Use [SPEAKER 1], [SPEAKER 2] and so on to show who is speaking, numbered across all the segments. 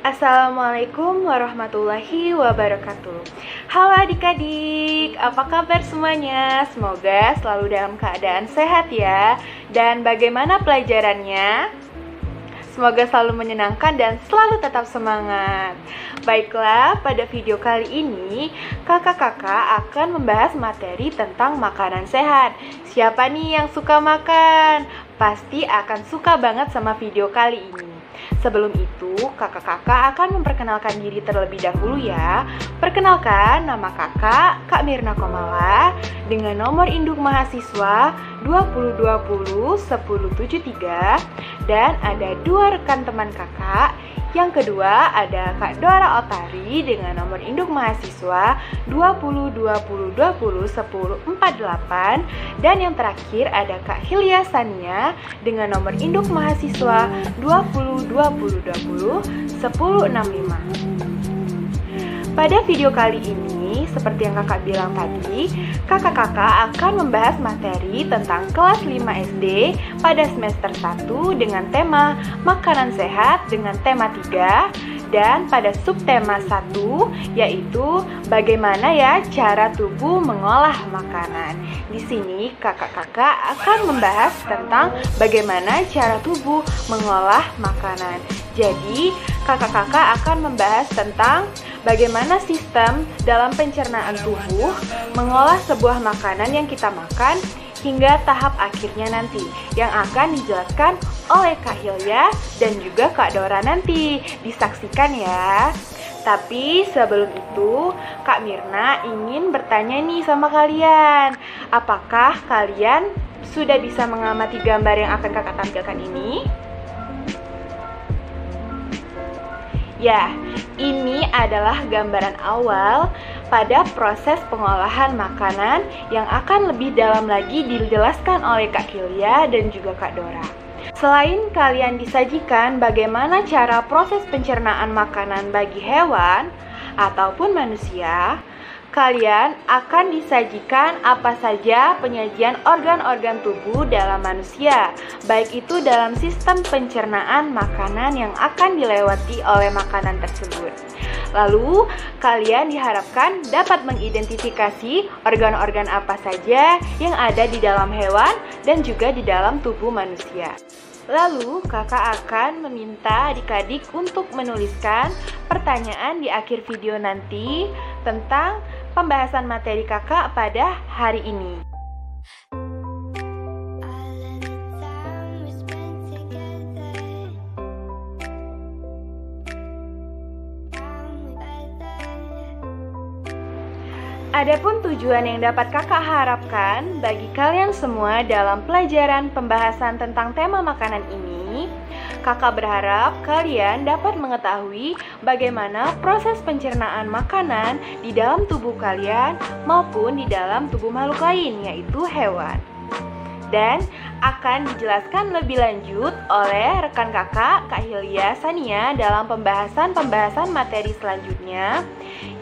[SPEAKER 1] Assalamualaikum warahmatullahi wabarakatuh. Halo adik-adik, apa kabar semuanya? Semoga selalu dalam keadaan sehat ya. Dan bagaimana pelajarannya? Semoga selalu menyenangkan dan selalu tetap semangat. Baiklah, pada video kali ini kakak-kakak akan membahas materi tentang makanan sehat. Siapa nih yang suka makan? Pasti akan suka banget sama video kali ini. Sebelum itu, kakak-kakak akan memperkenalkan diri terlebih dahulu ya. Perkenalkan, nama kakak, Kak Mirna Komala, dengan nomor induk mahasiswa 2020-1073, dan ada dua rekan teman kakak. Yang kedua ada Kak Dora Otari dengan nomor induk mahasiswa 2020-1048, dan yang terakhir ada Kak Hilya Sania dengan nomor induk mahasiswa 2020-1065. Pada video kali ini, seperti yang kakak bilang tadi, kakak-kakak akan membahas materi tentang kelas 5 SD pada semester 1 dengan tema makanan sehat dengan tema 3, dan pada subtema 1 yaitu bagaimana ya cara tubuh mengolah makanan. Di sini kakak-kakak akan membahas tentang bagaimana cara tubuh mengolah makanan. Jadi, kakak-kakak akan membahas tentang bagaimana sistem dalam pencernaan tubuh mengolah sebuah makanan yang kita makan hingga tahap akhirnya nanti, yang akan dijelaskan oleh Kak Hilya dan juga Kak Dora nanti. Disaksikan ya. Tapi sebelum itu, Kak Mirna ingin bertanya nih sama kalian. Apakah kalian sudah bisa mengamati gambar yang akan kakak tampilkan ini? Ya, ini adalah gambaran awal pada proses pengolahan makanan yang akan lebih dalam lagi dijelaskan oleh Kak Hilya dan juga Kak Dora. Selain kalian disajikan bagaimana cara proses pencernaan makanan bagi hewan ataupun manusia, kalian akan disajikan apa saja penyajian organ-organ tubuh dalam manusia, baik itu dalam sistem pencernaan makanan yang akan dilewati oleh makanan tersebut. Lalu, kalian diharapkan dapat mengidentifikasi organ-organ apa saja yang ada di dalam hewan dan juga di dalam tubuh manusia. Lalu, kakak akan meminta adik-adik untuk menuliskan pertanyaan di akhir video nanti tentang pembahasan materi kakak pada hari ini. Adapun tujuan yang dapat kakak harapkan bagi kalian semua dalam pelajaran pembahasan tentang tema makanan ini, kakak berharap kalian dapat mengetahui bagaimana proses pencernaan makanan di dalam tubuh kalian maupun di dalam tubuh makhluk lain, yaitu hewan. Dan akan dijelaskan lebih lanjut oleh rekan kakak, Kak Hilya Sania, dalam pembahasan materi selanjutnya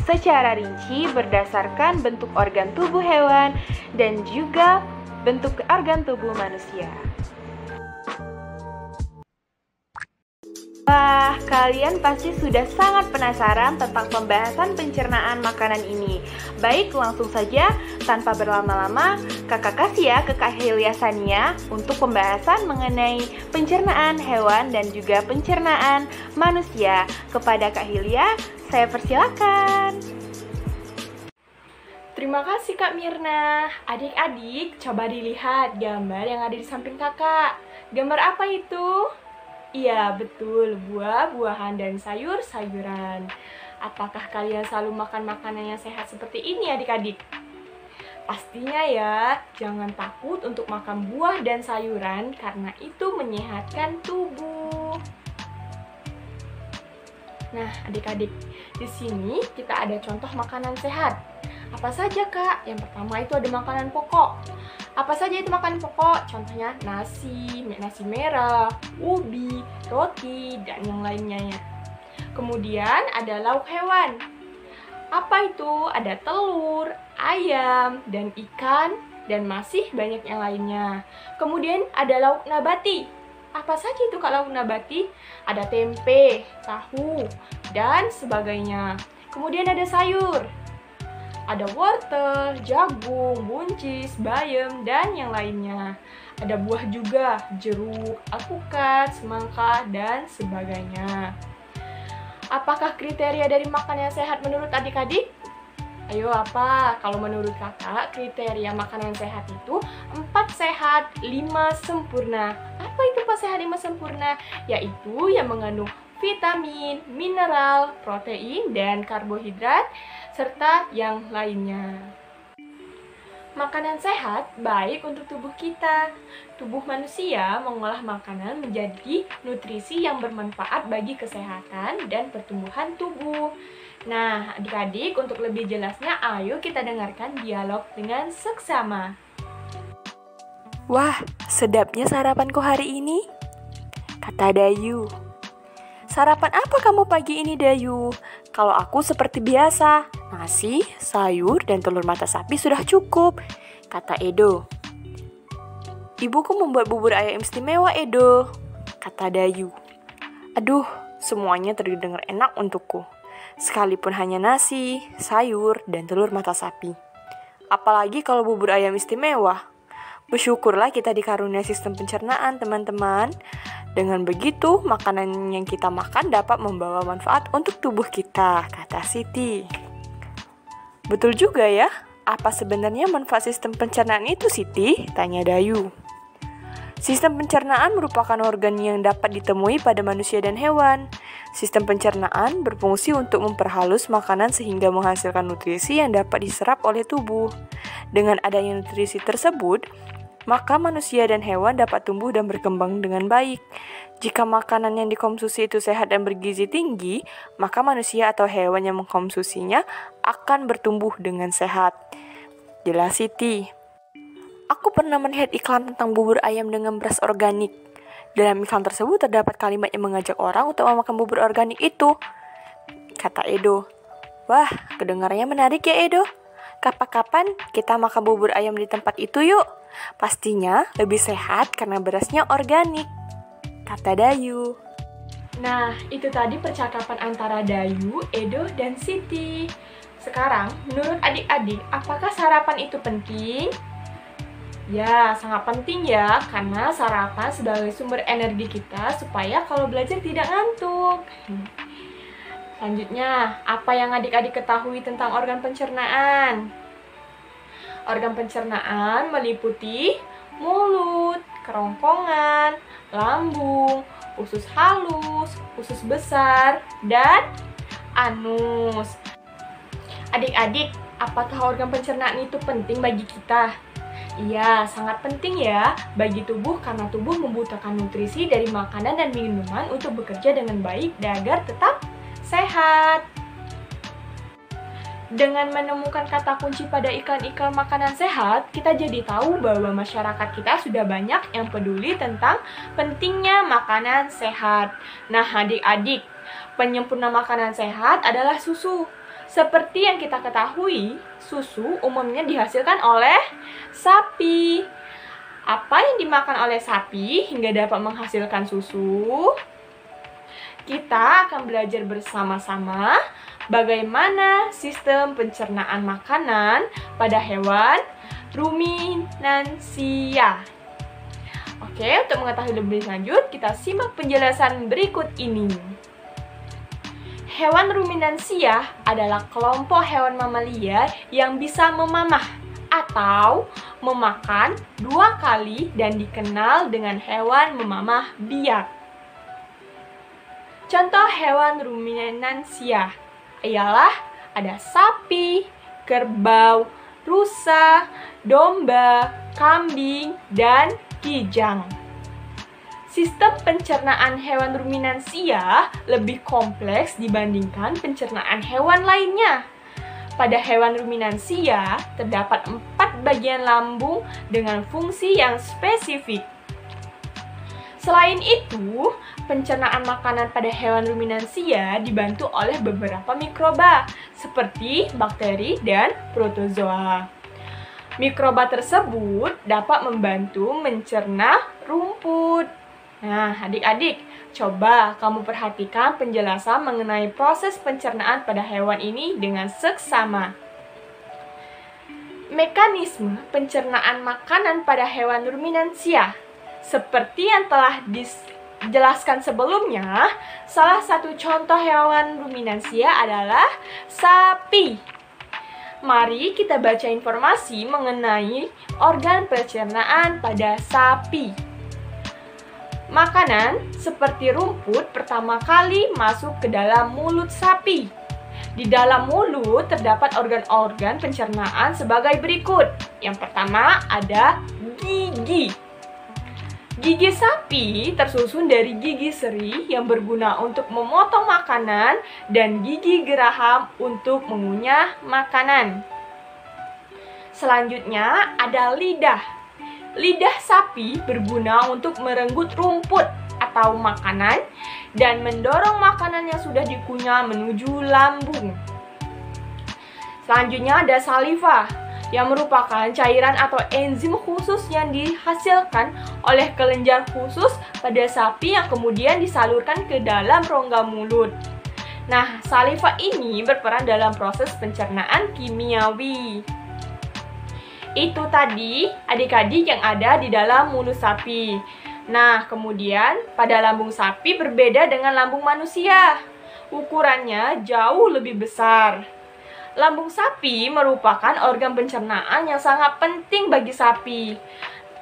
[SPEAKER 1] secara rinci berdasarkan bentuk organ tubuh hewan dan juga bentuk organ tubuh manusia. Wah, kalian pasti sudah sangat penasaran tentang pembahasan pencernaan makanan ini. Baik, langsung saja tanpa berlama-lama, kakak kasih ya ke Kak Hilya Sania untuk pembahasan mengenai pencernaan hewan dan juga pencernaan manusia. Kepada Kak Hilya, saya persilakan.
[SPEAKER 2] Terima kasih Kak Mirna. Adik-adik, coba dilihat gambar yang ada di samping kakak. Gambar apa itu? Iya, betul, buah-buahan dan sayur-sayuran. Apakah kalian selalu makan makanan yang sehat seperti ini adik-adik? Pastinya ya, jangan takut untuk makan buah dan sayuran karena itu menyehatkan tubuh. Nah, adik-adik, di sini kita ada contoh makanan sehat. Apa saja, Kak? Yang pertama itu ada makanan pokok. Apa saja itu makanan pokok? Contohnya nasi merah, ubi, roti, dan yang lainnya. Kemudian ada lauk hewan. Apa itu? Ada telur, ayam, dan ikan, dan masih banyak yang lainnya. Kemudian ada lauk nabati. Apa saja itu Kak lauk nabati? Ada tempe, tahu, dan sebagainya. Kemudian ada sayur. Ada wortel, jagung, buncis, bayam, dan yang lainnya. Ada buah juga, jeruk, alpukat, semangka, dan sebagainya. Apakah kriteria dari makanan yang sehat menurut adik-adik? Ayo apa? Kalau menurut kakak, kriteria makanan sehat itu 4 sehat, 5 sempurna. Apa itu 4 sehat, 5 sempurna? Yaitu yang mengandung vitamin, mineral, protein, dan karbohidrat, serta yang lainnya. Makanan sehat baik untuk tubuh kita. Tubuh manusia mengolah makanan menjadi nutrisi yang bermanfaat bagi kesehatan dan pertumbuhan tubuh. Nah, adik-adik, untuk lebih jelasnya, ayo kita dengarkan dialog dengan seksama.
[SPEAKER 1] Wah, sedapnya sarapanku hari ini, kata Dayu. Sarapan apa kamu pagi ini, Dayu? Kalau aku seperti biasa, nasi, sayur, dan telur mata sapi sudah cukup, kata Edo. Ibuku membuat bubur ayam istimewa, Edo, kata Dayu. Aduh, semuanya terdengar enak untukku, sekalipun hanya nasi, sayur, dan telur mata sapi. Apalagi kalau bubur ayam istimewa. Bersyukurlah kita dikaruniai sistem pencernaan, teman-teman. Dengan begitu, makanan yang kita makan dapat membawa manfaat untuk tubuh kita, kata Siti. Betul juga ya, apa sebenarnya manfaat sistem pencernaan itu, Siti? Tanya Dayu. Sistem pencernaan merupakan organ yang dapat ditemui pada manusia dan hewan. Sistem pencernaan berfungsi untuk memperhalus makanan sehingga menghasilkan nutrisi yang dapat diserap oleh tubuh. Dengan adanya nutrisi tersebut, maka manusia dan hewan dapat tumbuh dan berkembang dengan baik. Jika makanan yang dikonsumsi itu sehat dan bergizi tinggi, maka manusia atau hewan yang mengkonsumsinya akan bertumbuh dengan sehat. Jelas Siti. Aku pernah melihat iklan tentang bubur ayam dengan beras organik. Dalam iklan tersebut terdapat kalimat yang mengajak orang untuk memakan bubur organik itu, kata Edo. Wah, kedengarannya menarik ya, Edo. Kapan-kapan kita makan bubur ayam di tempat itu yuk. Pastinya lebih sehat karena berasnya organik, kata Dayu.
[SPEAKER 2] Nah, itu tadi percakapan antara Dayu, Edo, dan Siti. Sekarang, menurut adik-adik, apakah sarapan itu penting? Ya, sangat penting ya, karena sarapan sebagai sumber energi kita supaya kalau belajar tidak ngantuk. Selanjutnya, apa yang adik-adik ketahui tentang organ pencernaan? Organ pencernaan meliputi mulut, kerongkongan, lambung, usus halus, usus besar, dan anus. Adik-adik, apakah organ pencernaan itu penting bagi kita? Iya, sangat penting ya bagi tubuh karena tubuh membutuhkan nutrisi dari makanan dan minuman untuk bekerja dengan baik dan agar tetap sehat. Dengan menemukan kata kunci pada iklan-iklan makanan sehat, kita jadi tahu bahwa masyarakat kita sudah banyak yang peduli tentang pentingnya makanan sehat. Nah, adik-adik, penyempurna makanan sehat adalah susu. Seperti yang kita ketahui, susu umumnya dihasilkan oleh sapi. Apa yang dimakan oleh sapi hingga dapat menghasilkan susu? Kita akan belajar bersama-sama bagaimana sistem pencernaan makanan pada hewan ruminansia. Oke, untuk mengetahui lebih lanjut, kita simak penjelasan berikut ini. Hewan ruminansia adalah kelompok hewan mamalia yang bisa memamah atau memakan 2 kali dan dikenal dengan hewan memamah biak. Contoh hewan ruminansia ialah ada sapi, kerbau, rusa, domba, kambing, dan kijang. Sistem pencernaan hewan ruminansia lebih kompleks dibandingkan pencernaan hewan lainnya. Pada hewan ruminansia terdapat 4 bagian lambung dengan fungsi yang spesifik. Selain itu, pencernaan makanan pada hewan ruminansia dibantu oleh beberapa mikroba, seperti bakteri dan protozoa. Mikroba tersebut dapat membantu mencerna rumput. Nah, adik-adik, coba kamu perhatikan penjelasan mengenai proses pencernaan pada hewan ini dengan seksama. Mekanisme pencernaan makanan pada hewan ruminansia. Seperti yang telah dijelaskan sebelumnya, salah satu contoh hewan ruminansia adalah sapi. Mari kita baca informasi mengenai organ pencernaan pada sapi. Makanan seperti rumput pertama kali masuk ke dalam mulut sapi. Di dalam mulut terdapat organ-organ pencernaan sebagai berikut. Yang pertama ada gigi. Gigi sapi tersusun dari gigi seri yang berguna untuk memotong makanan dan gigi geraham untuk mengunyah makanan. Selanjutnya ada lidah. Lidah sapi berguna untuk merenggut rumput atau makanan dan mendorong makanan yang sudah dikunyah menuju lambung. Selanjutnya ada saliva, yang merupakan cairan atau enzim khusus yang dihasilkan oleh kelenjar khusus pada sapi yang kemudian disalurkan ke dalam rongga mulut. Nah, saliva ini berperan dalam proses pencernaan kimiawi. Itu tadi adik-adik yang ada di dalam mulut sapi. Nah, kemudian pada lambung sapi berbeda dengan lambung manusia. Ukurannya jauh lebih besar. Lambung sapi merupakan organ pencernaan yang sangat penting bagi sapi.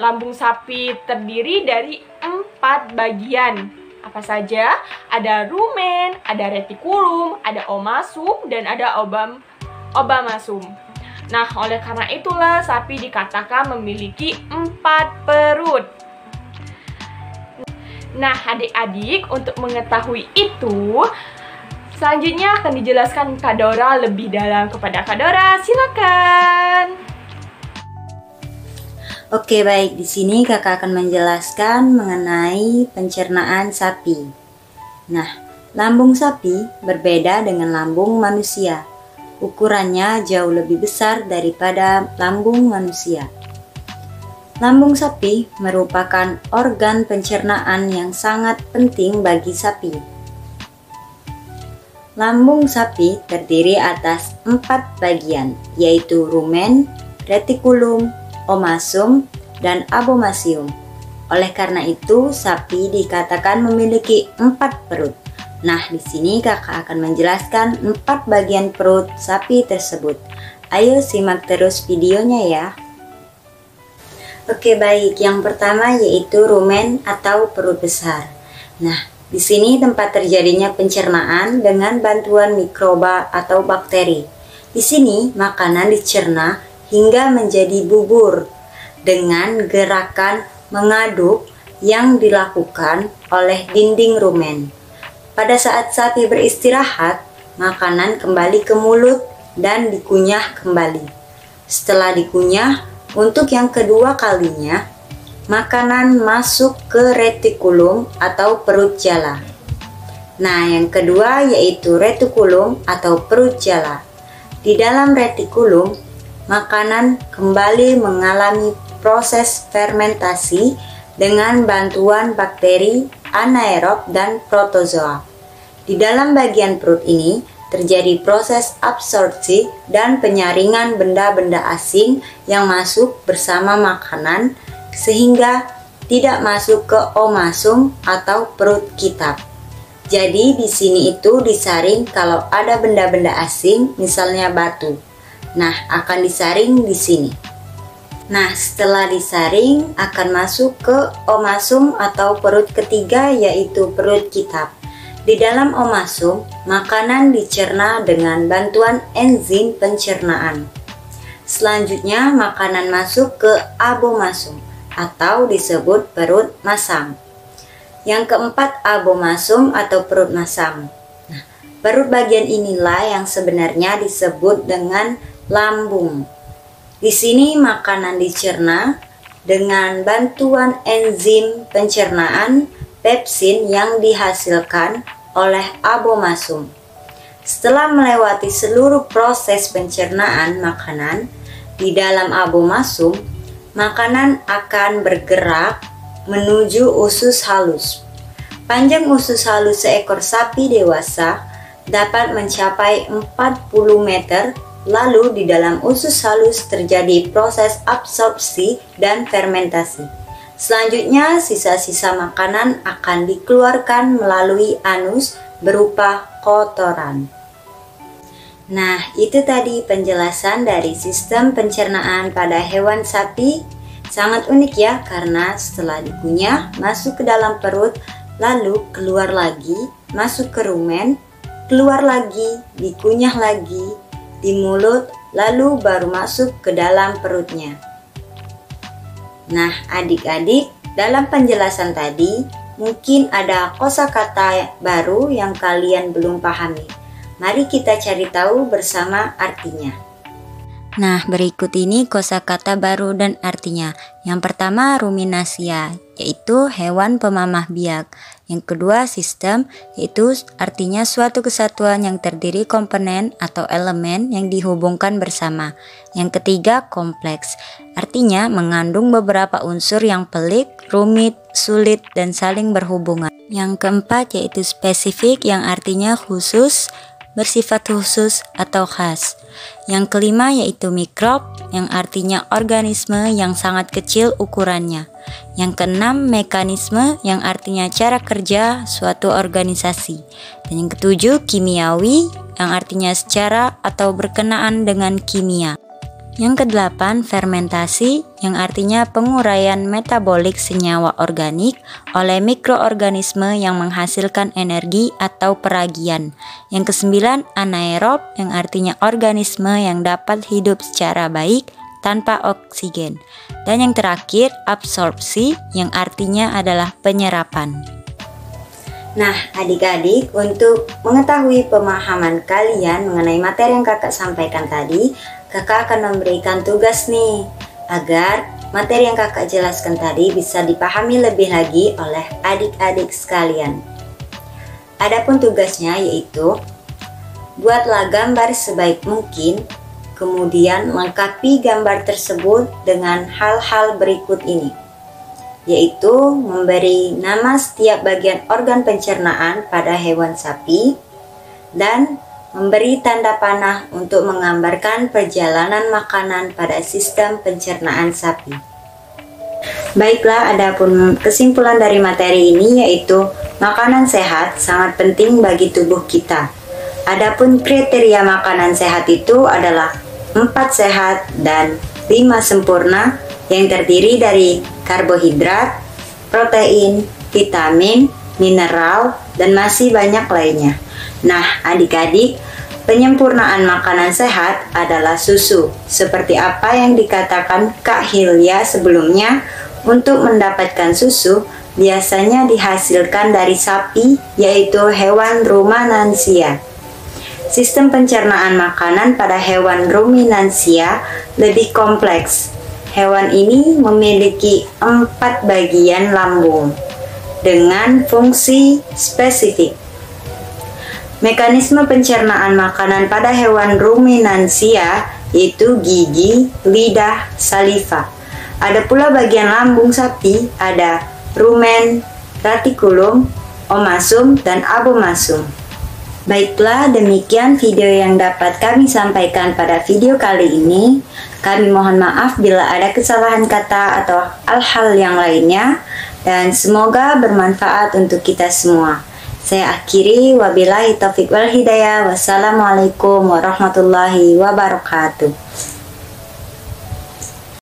[SPEAKER 2] Lambung sapi terdiri dari 4 bagian. Apa saja? Ada rumen, ada retikulum, ada omasum, dan ada obamasum. Nah, oleh karena itulah sapi dikatakan memiliki 4 perut. Nah, adik-adik, untuk mengetahui itu, selanjutnya akan dijelaskan Kak Dora lebih dalam. Kepada Kak Dora, silakan.
[SPEAKER 3] Oke, baik. Di sini Kakak akan menjelaskan mengenai pencernaan sapi. Nah, lambung sapi berbeda dengan lambung manusia. Ukurannya jauh lebih besar daripada lambung manusia. Lambung sapi merupakan organ pencernaan yang sangat penting bagi sapi. Lambung sapi terdiri atas 4 bagian, yaitu rumen, retikulum, omasum, dan abomasium. Oleh karena itu, sapi dikatakan memiliki 4 perut. Nah, di sini Kakak akan menjelaskan 4 bagian perut sapi tersebut. Ayo simak terus videonya ya. Oke, baik. Yang pertama yaitu rumen atau perut besar. Nah, di sini tempat terjadinya pencernaan dengan bantuan mikroba atau bakteri. Di sini makanan dicerna hingga menjadi bubur dengan gerakan mengaduk yang dilakukan oleh dinding rumen. Pada saat sapi beristirahat, makanan kembali ke mulut dan dikunyah kembali. Setelah dikunyah, untuk yang kedua kalinya, makanan masuk ke retikulum atau perut jala. Nah, yang kedua yaitu retikulum atau perut jala. Di dalam retikulum, makanan kembali mengalami proses fermentasi dengan bantuan bakteri, anaerob, dan protozoa. Di dalam bagian perut ini terjadi proses absorpsi dan penyaringan benda-benda asing yang masuk bersama makanan sehingga tidak masuk ke omasum atau perut kitab. Jadi di sini itu disaring kalau ada benda-benda asing, misalnya batu. Nah, akan disaring di sini. Nah, setelah disaring akan masuk ke omasum atau perut ketiga yaitu perut kitab. Di dalam omasum, makanan dicerna dengan bantuan enzim pencernaan. Selanjutnya, makanan masuk ke abomasum atau disebut perut masam. Yang keempat, abomasum atau perut masam. Nah, perut bagian inilah yang sebenarnya disebut dengan lambung. Di sini makanan dicerna dengan bantuan enzim pencernaan pepsin yang dihasilkan oleh abomasum. Setelah melewati seluruh proses pencernaan makanan di dalam abomasum, makanan akan bergerak menuju usus halus. Panjang usus halus seekor sapi dewasa dapat mencapai 40 meter. Lalu di dalam usus halus terjadi proses absorpsi dan fermentasi. Selanjutnya sisa-sisa makanan akan dikeluarkan melalui anus berupa kotoran. Nah, itu tadi penjelasan dari sistem pencernaan pada hewan sapi. Sangat unik ya, karena setelah dikunyah masuk ke dalam perut, lalu keluar lagi, masuk ke rumen, keluar lagi, dikunyah lagi di mulut, lalu baru masuk ke dalam perutnya. Nah, adik-adik, dalam penjelasan tadi mungkin ada kosakata baru yang kalian belum pahami. Mari kita cari tahu bersama artinya.
[SPEAKER 4] Nah, berikut ini kosakata baru dan artinya. Yang pertama, ruminasia, yaitu hewan pemamah biak. Yang kedua, sistem, yaitu artinya suatu kesatuan yang terdiri komponen atau elemen yang dihubungkan bersama. Yang ketiga, kompleks, artinya mengandung beberapa unsur yang pelik, rumit, sulit, dan saling berhubungan. Yang keempat, yaitu spesifik, yang artinya khusus, bersifat khusus atau khas. Yang kelima yaitu mikrob, yang artinya organisme yang sangat kecil ukurannya. Yang keenam, mekanisme, yang artinya cara kerja suatu organisasi. Dan yang ketujuh, kimiawi, yang artinya secara atau berkenaan dengan kimia. Yang kedelapan, fermentasi, yang artinya penguraian metabolik senyawa organik oleh mikroorganisme yang menghasilkan energi atau peragian. Yang kesembilan, anaerob, yang artinya organisme yang dapat hidup secara baik tanpa oksigen. Dan yang terakhir, absorpsi, yang artinya adalah penyerapan.
[SPEAKER 3] Nah, adik-adik, untuk mengetahui pemahaman kalian mengenai materi yang kakak sampaikan tadi, kakak akan memberikan tugas nih, agar materi yang kakak jelaskan tadi bisa dipahami lebih lagi oleh adik-adik sekalian. Adapun tugasnya yaitu, buatlah gambar sebaik mungkin, kemudian lengkapi gambar tersebut dengan hal-hal berikut ini, yaitu memberi nama setiap bagian organ pencernaan pada hewan sapi, dan memberi tanda panah untuk menggambarkan perjalanan makanan pada sistem pencernaan sapi. Baiklah, adapun kesimpulan dari materi ini yaitu makanan sehat sangat penting bagi tubuh kita. Adapun kriteria makanan sehat itu adalah 4 sehat dan 5 sempurna, yang terdiri dari karbohidrat, protein, vitamin, mineral, dan masih banyak lainnya. Nah, adik-adik, penyempurnaan makanan sehat adalah susu. Seperti apa yang dikatakan Kak Hilya sebelumnya, untuk mendapatkan susu biasanya dihasilkan dari sapi, yaitu hewan ruminansia. Sistem pencernaan makanan pada hewan ruminansia lebih kompleks. Hewan ini memiliki 4 bagian lambung dengan fungsi spesifik. Mekanisme pencernaan makanan pada hewan ruminansia yaitu gigi, lidah, saliva. Ada pula bagian lambung sapi, ada rumen, retikulum, omasum, dan abomasum. Baiklah, demikian video yang dapat kami sampaikan pada video kali ini. Kami mohon maaf bila ada kesalahan kata atau hal-hal yang lainnya, dan semoga bermanfaat untuk kita semua. Saya akhiri, wabillahi taufiq wal hidayah. Wassalamualaikum warahmatullahi wabarakatuh.